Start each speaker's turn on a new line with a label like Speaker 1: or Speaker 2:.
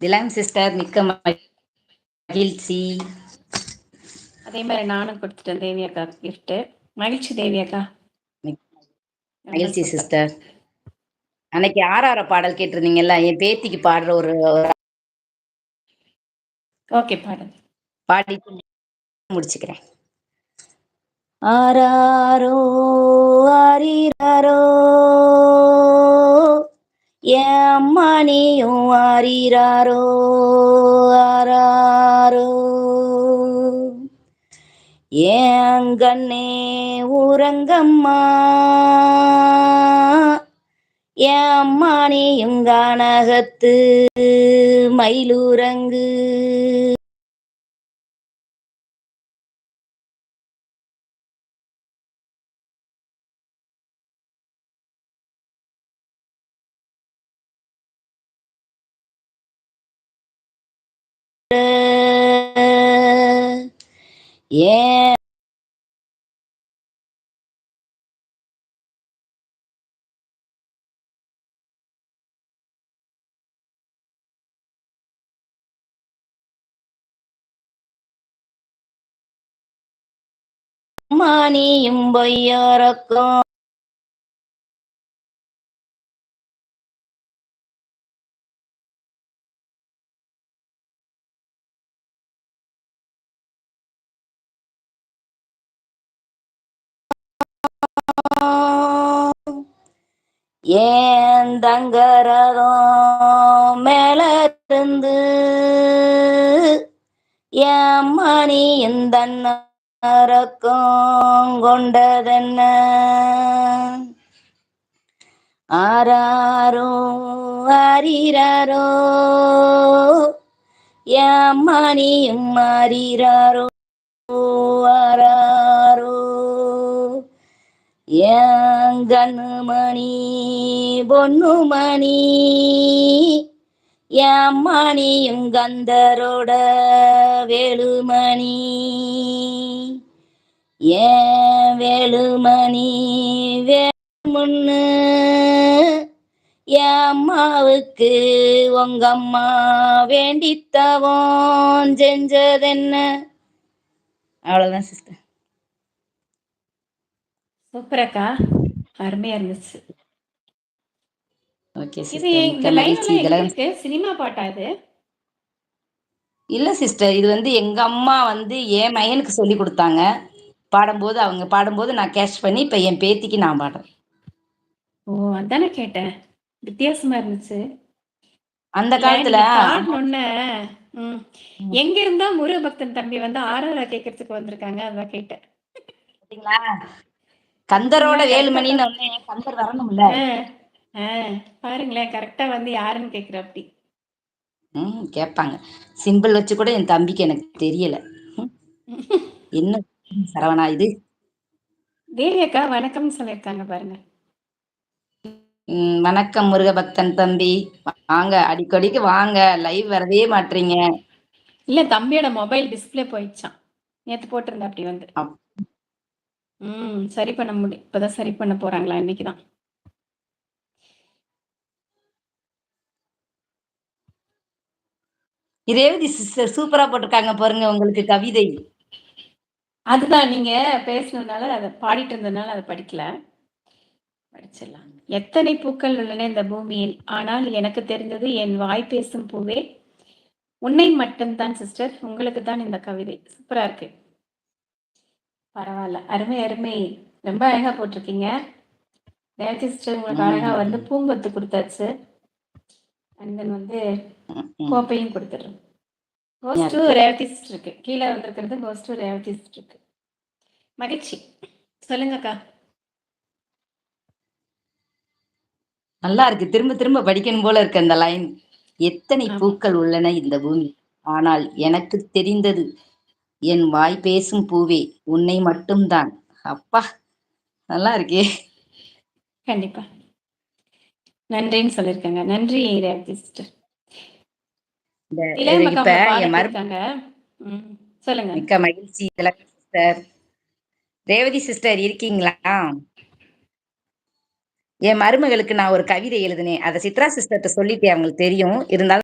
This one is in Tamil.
Speaker 1: திலாம் சிஸ்டர் மிக்க மகிழ்ச்சி.
Speaker 2: அதே மாதிரி நானும் கொடுத்துட்டேன் தேவி அக்கா கிஃப்ட். மகிழ்ச்சி தேவி அக்கா.
Speaker 1: மகிழ்ச்சி சிஸ்டர். அன்னைக்கு ஆறார பாடல் கேட்டிருந்தீங்கல்ல, என் பேத்திக்கு பாடுற ஒரு
Speaker 2: ஓகே பாடல்
Speaker 1: பாடி முடிச்சுக்கிறேன். ஆராரோ ஆரிராரோ என் அம்மா நீயும் ஆரிராரோ ஆராரோ என் கண்ணே ஊரங்கம்மா என் அம்மா நீயும் கானகத்து மயிலூரங்கு ஏன் மானியும் பொய்யறக்கும் ஏன் தங்கரதம் மேல இருந்து என் மணி இந்த நரக்கம் கொண்டதென்ன ஆராரோ ஆரிராரோ என் மணியும் மாறிறாரோ ஆராரோ என் கண்ணுமணி பொண்ணுமணி என் மணியும் கந்தரோட வேலுமணி ஏன் வேலுமணி வேலுமுன்னு என் அம்மாவுக்கு உங்க அம்மா வேண்டித்தவன் செஞ்சதென்ன. அவ்வளவுதான் சிஸ்டர்.
Speaker 2: சூப்பர் அக்கா, அருமையா இருந்துச்சு.
Speaker 1: ஓகே
Speaker 2: இது
Speaker 1: சிஸ்டர்,
Speaker 2: இந்த
Speaker 1: மிக்க
Speaker 2: லைன்
Speaker 1: மகிழ்ச்சி.
Speaker 2: எல்லாம் எங்க இருக்கு? சினிமா பாட்டா இது?
Speaker 1: இல்ல சிஸ்டர், இது எங்க அம்மா என் மகனுக்கு சொல்லி கொடுத்தாங்க. பாடும்போது அவங்க பாடும்போது நான் கேட்ச் பண்ணி இப்ப என் பேத்திக்கு நான் பாடுறேன்.
Speaker 2: ஓ அதானே கேட்டேன், வித்தியாசமா இருந்துச்சு.
Speaker 1: அந்த காலத்துல
Speaker 2: பாடணும்னு எங்க இருந்தா முருகபக்தன் தம்பி ஆறாரா கேட்கறதுக்கு வந்திருக்காங்க, அதான் கேட்டேன்.
Speaker 1: கந்தரோட வேலுமணின்னு கந்தர் வரணும்ல.
Speaker 2: பாருங்களேன், கரெக்டா யாருன்னு கேக்குற அப்படி.
Speaker 1: கேட்பாங்க. சிம்பிள் வச்சு கூட என் தம்பிக்கு எனக்கு தெரியல. என்ன சரவணா இது?
Speaker 2: தேவி அக்கா வணக்கம் சொல்லியிருக்காங்க பாருங்க.
Speaker 1: வணக்கம் முருகபக்தன் தம்பி, வாங்க அடிக்கடிக்கு வாங்க, லைவ் வரவே மாட்டீங்க.
Speaker 2: இல்ல, தம்பியோட மொபைல் டிஸ்பிளே போயிடுச்சான், நேத்து போட்டிருந்தா அப்படி சரி பண்ண முடியும், இப்பதான் சரி பண்ண போறாங்களா, இன்னைக்குதான்.
Speaker 1: ரேவதி சிஸ்டர் சூப்பரா போட்டிருக்காங்க பாருங்க உங்களுக்கு கவிதை.
Speaker 2: அதுதான் நீங்க பேசுனதுனால, அதை பாடிட்டு இருந்ததுனால அதை படிக்கல, படிச்சிடலாம். எத்தனை பூக்கள் உள்ளன இந்த பூமியில், ஆனால் எனக்கு தெரிந்தது என் வாய் பேசும் பூவே உன்னை மட்டும்தான். சிஸ்டர், உங்களுக்கு தான் இந்த கவிதை. சூப்பரா இருக்கு, பரவாயில்ல, அருமை அருமை, ரொம்ப அழகா போட்டிருக்கீங்க. ரேவதி சிஸ்டர் உங்களுக்கு அழகா பூங்கொத்து கொடுத்தாச்சு, அண்ட் தென் கோப்பையும் கொடுத்துடுறோம். கோஸ் டு ரேவதி சிஸ்டருக்கு, கீழே வந்திருக்கிறது கோஸ் டு ரேவதி சிஸ்டருக்கு. மகிழ்ச்சி, சொல்லுங்கக்கா.
Speaker 1: நல்லா இருக்கு, திரும்ப திரும்ப படிக்கணும் போல இருக்கு அந்த லைன். எத்தனை பூக்கள் உள்ளன இந்த பூமி, ஆனால் எனக்கு தெரிந்தது என் வாய் பேசும் பூவே உன்னை மட்டும்தான். அப்பா நல்லா இருக்கே.
Speaker 2: கண்டிப்பா நன்றின்னு சொல்லிருக்காங்க. நன்றி ரேவதி சிஸ்டர்.
Speaker 1: இப்ப என்
Speaker 2: சொல்லுங்க.
Speaker 1: மிக்க மகிழ்ச்சி சிஸ்டர். ரேவதி சிஸ்டர் இருக்கீங்களா? என் மருமகளுக்கு நான் ஒரு கவிதை எழுதினேன், அதை சித்ரா சிஸ்டர்கிட்ட சொல்லிட்டேன், அவங்களுக்கு தெரியும், இருந்தாலும்